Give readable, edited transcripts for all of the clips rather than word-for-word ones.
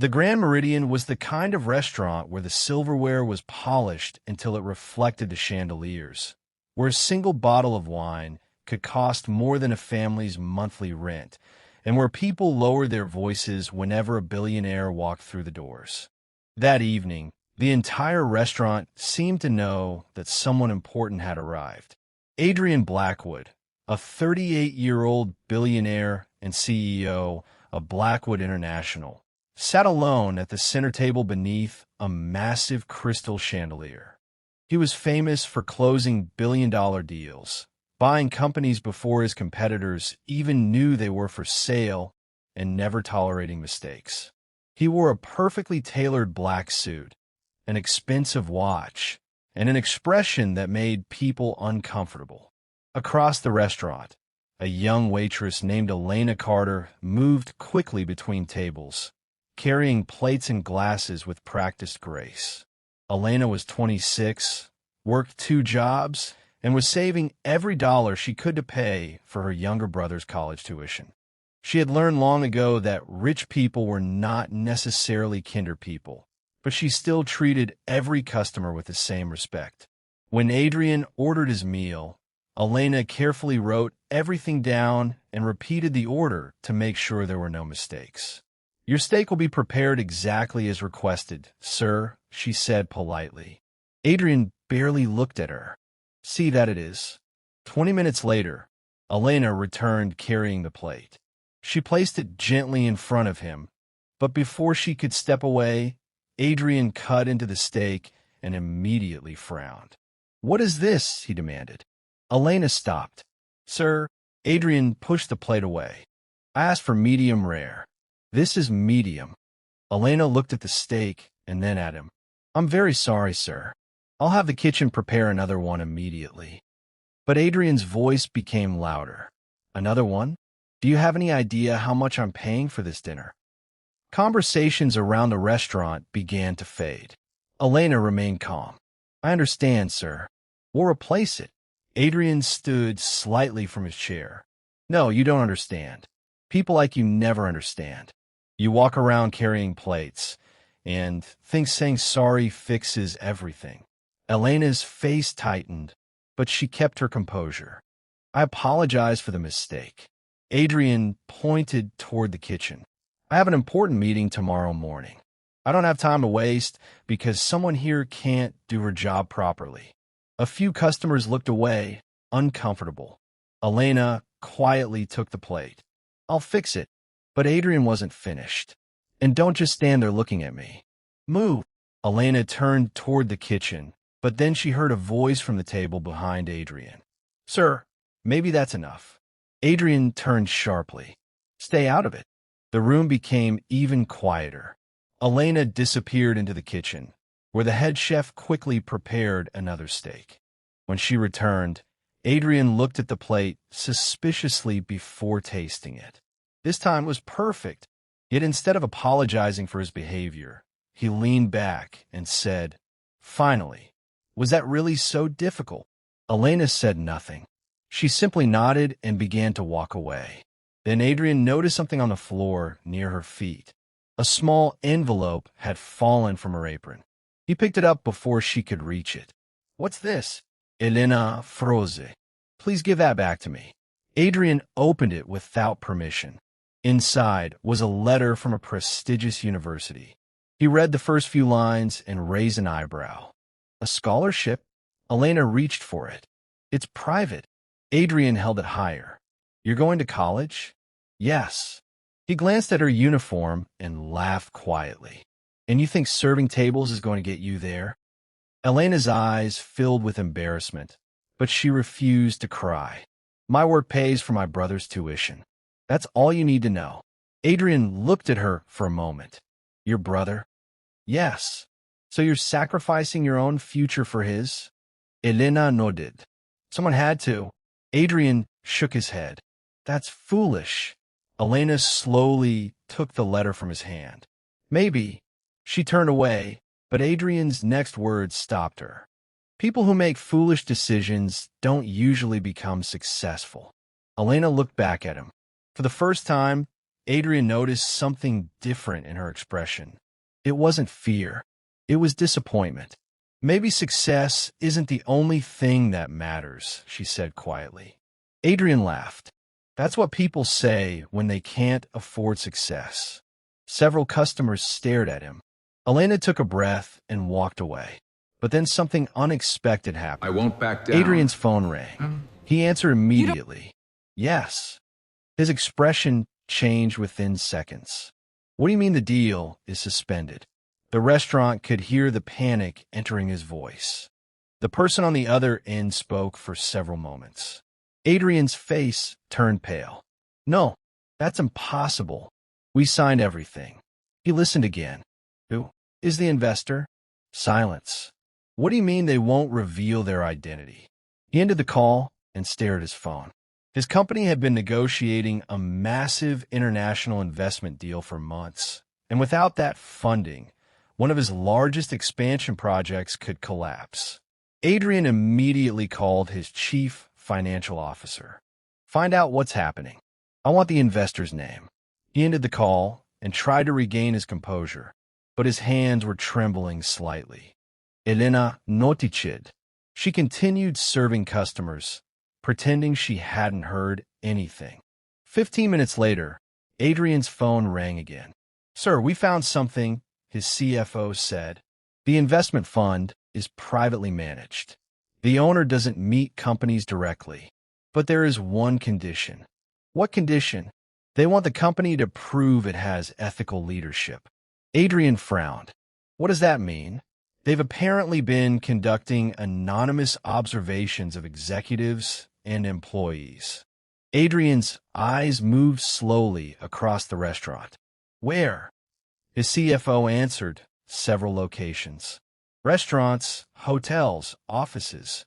The Grand Meridian was the kind of restaurant where the silverware was polished until it reflected the chandeliers, where a single bottle of wine could cost more than a family's monthly rent, and where people lowered their voices whenever a billionaire walked through the doors. That evening, the entire restaurant seemed to know that someone important had arrived. Adrian Blackwood, a 38-year-old billionaire and CEO of Blackwood International, sat alone at the center table beneath a massive crystal chandelier. He was famous for closing billion-dollar deals, buying companies before his competitors even knew they were for sale, and never tolerating mistakes. He wore a perfectly tailored black suit, an expensive watch, and an expression that made people uncomfortable. Across the restaurant, a young waitress named Elena Carter moved quickly between tables, carrying plates and glasses with practiced grace. Elena was 26, worked 2 jobs, and was saving every dollar she could to pay for her younger brother's college tuition. She had learned long ago that rich people were not necessarily kinder people, but she still treated every customer with the same respect. When Adrian ordered his meal, Elena carefully wrote everything down and repeated the order to make sure there were no mistakes. "Your steak will be prepared exactly as requested, sir," she said politely. Adrian barely looked at her. "See that it is." 20 minutes later, Elena returned carrying the plate. She placed it gently in front of him, but before she could step away, Adrian cut into the steak and immediately frowned. "What is this?" he demanded. Elena stopped. "Sir," Adrian pushed the plate away. "I asked for medium rare. This is medium." Elena looked at the steak and then at him. "I'm very sorry, sir. I'll have the kitchen prepare another one immediately." But Adrian's voice became louder. "Another one? Do you have any idea how much I'm paying for this dinner?" Conversations around the restaurant began to fade. Elena remained calm. "I understand, sir. We'll replace it." Adrian stood slightly from his chair. "No, you don't understand. People like you never understand. You walk around carrying plates and think saying sorry fixes everything." Elena's face tightened, but she kept her composure. "I apologize for the mistake." Adrian pointed toward the kitchen. "I have an important meeting tomorrow morning. I don't have time to waste because someone here can't do her job properly." A few customers looked away, uncomfortable. Elena quietly took the plate. "I'll fix it." But Adrian wasn't finished. "And don't just stand there looking at me. Move." Elena turned toward the kitchen, but then she heard a voice from the table behind Adrian. "Sir, maybe that's enough." Adrian turned sharply. "Stay out of it." The room became even quieter. Elena disappeared into the kitchen, where the head chef quickly prepared another steak. When she returned, Adrian looked at the plate suspiciously before tasting it. This time was perfect, yet instead of apologizing for his behavior, he leaned back and said, "Finally, was that really so difficult?" Elena said nothing. She simply nodded and began to walk away. Then Adrian noticed something on the floor near her feet. A small envelope had fallen from her apron. He picked it up before she could reach it. "What's this?" "Elena froze. Please give that back to me." Adrian opened it without permission. Inside was a letter from a prestigious university. He read the first few lines and raised an eyebrow. "A scholarship?" Elena reached for it. "It's private." Adrian held it higher. "You're going to college?" "Yes." He glanced at her uniform and laughed quietly. "And you think serving tables is going to get you there?" Elena's eyes filled with embarrassment, but she refused to cry. "My work pays for my brother's tuition. That's all you need to know." Adrian looked at her for a moment. "Your brother?" "Yes." "So you're sacrificing your own future for his?" Elena nodded. "Someone had to." Adrian shook his head. "That's foolish." Elena slowly took the letter from his hand. "Maybe." She turned away, but Adrian's next words stopped her. "People who make foolish decisions don't usually become successful." Elena looked back at him. For the first time, Adrian noticed something different in her expression. It wasn't fear. It was disappointment. Maybe success isn't the only thing that matters, she said quietly. Adrian laughed. That's what people say when they can't afford success. Several customers stared at him. Elena took a breath and walked away. But then something unexpected happened. I won't back down. Adrian's phone rang. He answered immediately. Yes. His expression changed within seconds. What do you mean the deal is suspended? The restaurant could hear the panic entering his voice. The person on the other end spoke for several moments. Adrian's face turned pale. No, that's impossible. We signed everything. He listened again. Who is the investor? Silence. What do you mean they won't reveal their identity? He ended the call and stared at his phone. His company had been negotiating a massive international investment deal for months, and without that funding, one of his largest expansion projects could collapse. Adrian immediately called his chief financial officer. Find out what's happening. I want the investor's name. He ended the call and tried to regain his composure, but his hands were trembling slightly. Elena Adrian. She continued serving customers, pretending she hadn't heard anything. 15 minutes later, Adrian's phone rang again. Sir, we found something, his CFO said. The investment fund is privately managed. The owner doesn't meet companies directly. But there is one condition. What condition? They want the company to prove it has ethical leadership. Adrian frowned. What does that mean? They've apparently been conducting anonymous observations of executives and employees. Adrian's eyes moved slowly across the restaurant. Where? His CFO answered, several locations. Restaurants, hotels, offices.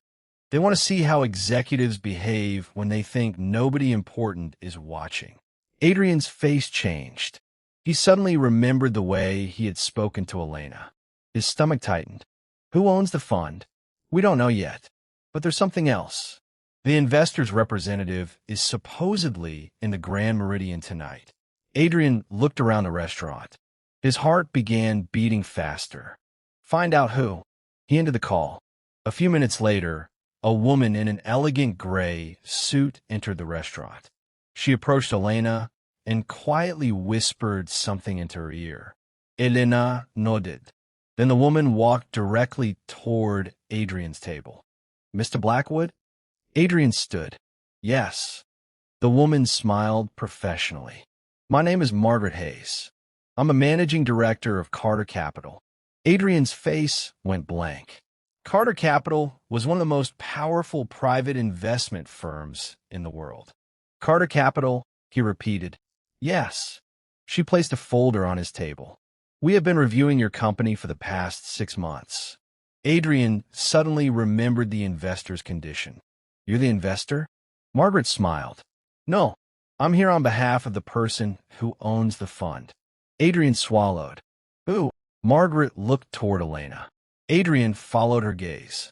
They want to see how executives behave when they think nobody important is watching. Adrian's face changed. He suddenly remembered the way he had spoken to Elena. His stomach tightened. Who owns the fund? We don't know yet. But there's something else. The investor's representative is supposedly in the Grand Meridian tonight. Adrian looked around the restaurant. His heart began beating faster. Find out who. He ended the call. A few minutes later, a woman in an elegant gray suit entered the restaurant. She approached Elena and quietly whispered something into her ear. Elena nodded. Then the woman walked directly toward Adrian's table. Mr. Blackwood? Adrian stood. Yes. The woman smiled professionally. My name is Margaret Hayes. I'm a managing director of Carter Capital. Adrian's face went blank. Carter Capital was one of the most powerful private investment firms in the world. Carter Capital, he repeated. Yes. She placed a folder on his table. We have been reviewing your company for the past 6 months. Adrian suddenly remembered the investor's condition. You're the investor? Margaret smiled. No, I'm here on behalf of the person who owns the fund. Adrian swallowed. Who? Margaret looked toward Elena. Adrian followed her gaze.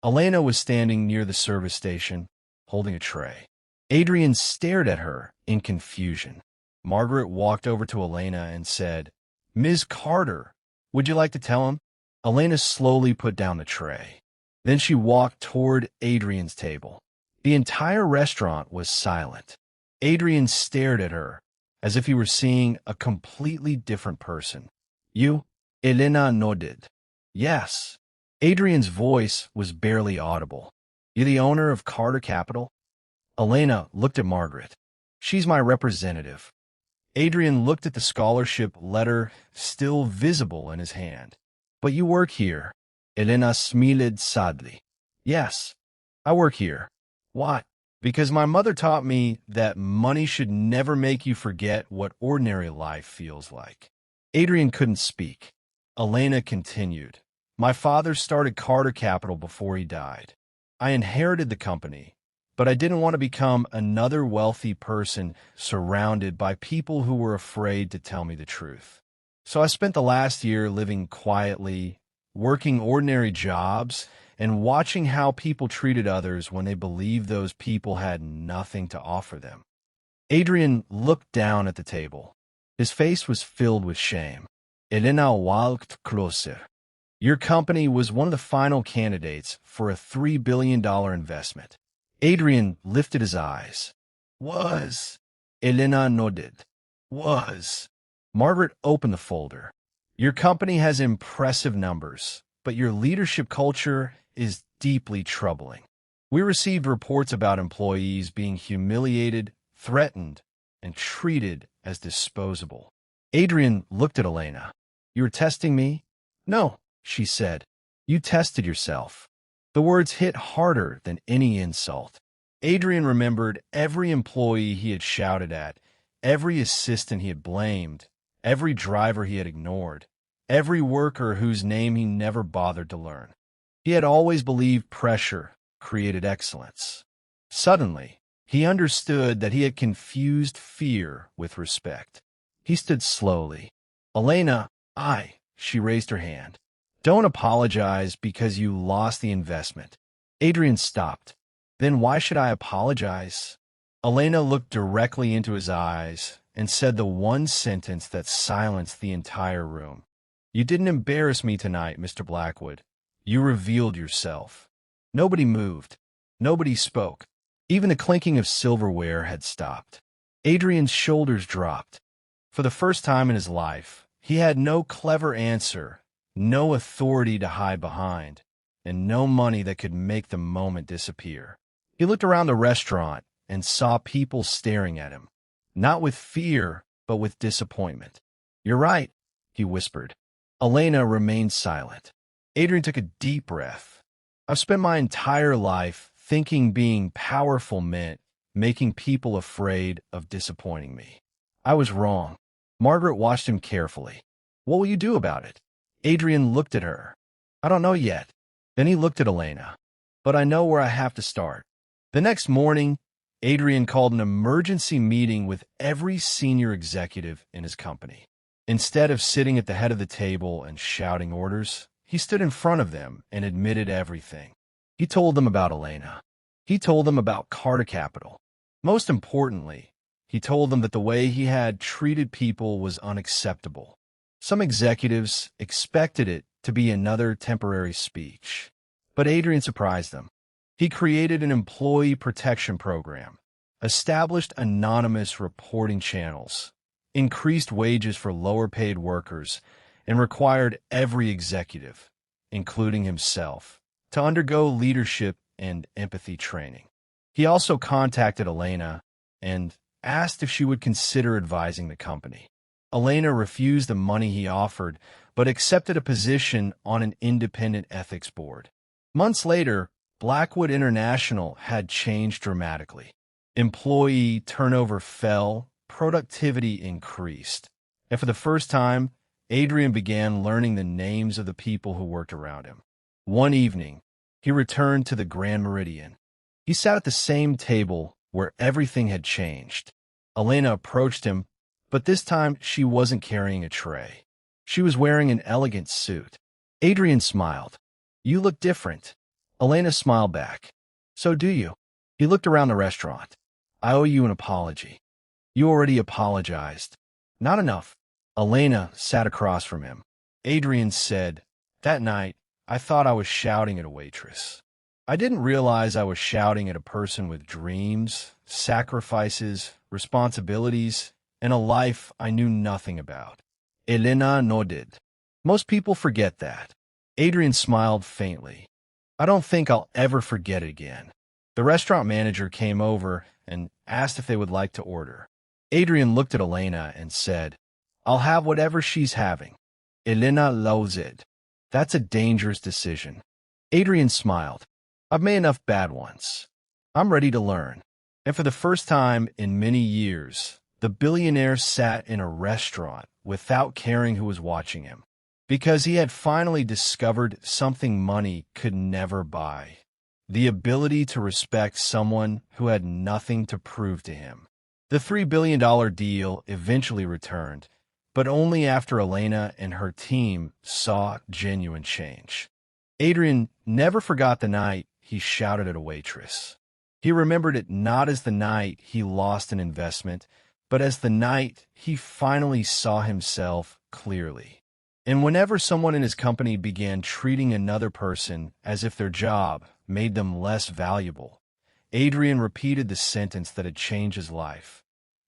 Elena was standing near the service station, holding a tray. Adrian stared at her in confusion. Margaret walked over to Elena and said, Ms. Carter, would you like to tell him? Elena slowly put down the tray. Then she walked toward Adrian's table. The entire restaurant was silent. Adrian stared at her as if he were seeing a completely different person. You? Elena nodded. Yes. Adrian's voice was barely audible. You're the owner of Carter Capital? Elena looked at Margaret. She's my representative. Adrian looked at the scholarship letter still visible in his hand. But you work here. Elena smiled sadly. Yes, I work here. Why? Because my mother taught me that money should never make you forget what ordinary life feels like. Adrian couldn't speak. Elena continued. My father started Carter Capital before he died. I inherited the company, but I didn't want to become another wealthy person surrounded by people who were afraid to tell me the truth. So I spent the last year living quietly, working ordinary jobs, and watching how people treated others when they believed those people had nothing to offer them. Adrian looked down at the table. His face was filled with shame. Elena walked closer. Your company was one of the final candidates for a $3 billion investment. Adrian lifted his eyes. Was. Elena nodded. Was. Margaret opened the folder. Your company has impressive numbers, but your leadership culture is deeply troubling. We received reports about employees being humiliated, threatened, and treated as disposable. Adrian looked at Elena. You were testing me? No, she said. You tested yourself. The words hit harder than any insult. Adrian remembered every employee he had shouted at, every assistant he had blamed, every driver he had ignored, every worker whose name he never bothered to learn. He had always believed pressure created excellence. Suddenly, he understood that he had confused fear with respect. He stood slowly. Elena, she raised her hand. Don't apologize because you lost the investment. Adrian stopped. Then why should I apologize? Elena looked directly into his eyes and said the one sentence that silenced the entire room. You didn't embarrass me tonight, Mr. Blackwood. You revealed yourself. Nobody moved. Nobody spoke. Even the clinking of silverware had stopped. Adrian's shoulders dropped. For the first time in his life, he had no clever answer, no authority to hide behind, and no money that could make the moment disappear. He looked around the restaurant and saw people staring at him, not with fear, but with disappointment. You're right, he whispered. Elena remained silent. Adrian took a deep breath. I've spent my entire life thinking being powerful meant making people afraid of disappointing me. I was wrong. Margaret watched him carefully. What will you do about it? Adrian looked at her. I don't know yet. Then he looked at Elena. But I know where I have to start. The next morning, Adrian called an emergency meeting with every senior executive in his company. Instead of sitting at the head of the table and shouting orders, he stood in front of them and admitted everything. He told them about Elena. He told them about Carter Capital. Most importantly, he told them that the way he had treated people was unacceptable. Some executives expected it to be another temporary speech. But Adrian surprised them. He created an employee protection program, established anonymous reporting channels, increased wages for lower-paid workers, and required every executive, including himself, to undergo leadership and empathy training. He also contacted Elena and asked if she would consider advising the company. Elena refused the money he offered, but accepted a position on an independent ethics board. Months later, Blackwood International had changed dramatically. Employee turnover fell, productivity increased, and for the first time, Adrian began learning the names of the people who worked around him. One evening, he returned to the Grand Meridian. He sat at the same table where everything had changed. Elena approached him, but this time she wasn't carrying a tray. She was wearing an elegant suit. Adrian smiled. You look different. Elena smiled back. So do you. He looked around the restaurant. I owe you an apology. You already apologized. Not enough. Elena sat across from him. Adrian said, that night, I thought I was shouting at a waitress. I didn't realize I was shouting at a person with dreams, sacrifices, responsibilities, and a life I knew nothing about. Elena nodded. Most people forget that. Adrian smiled faintly. I don't think I'll ever forget it again. The restaurant manager came over and asked if they would like to order. Adrian looked at Elena and said, I'll have whatever she's having. Elena loathes it. That's a dangerous decision. Adrian smiled. I've made enough bad ones. I'm ready to learn. And for the first time in many years, the billionaire sat in a restaurant without caring who was watching him, because he had finally discovered something money could never buy: the ability to respect someone who had nothing to prove to him. The $3 billion deal eventually returned, but only after Elena and her team saw genuine change. Adrian never forgot the night he shouted at a waitress. He remembered it not as the night he lost an investment, but as the night he finally saw himself clearly. And whenever someone in his company began treating another person as if their job made them less valuable, Adrian repeated the sentence that had changed his life.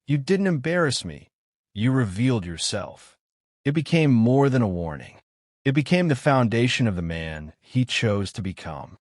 "You didn't embarrass me. You revealed yourself." It became more than a warning. It became the foundation of the man he chose to become.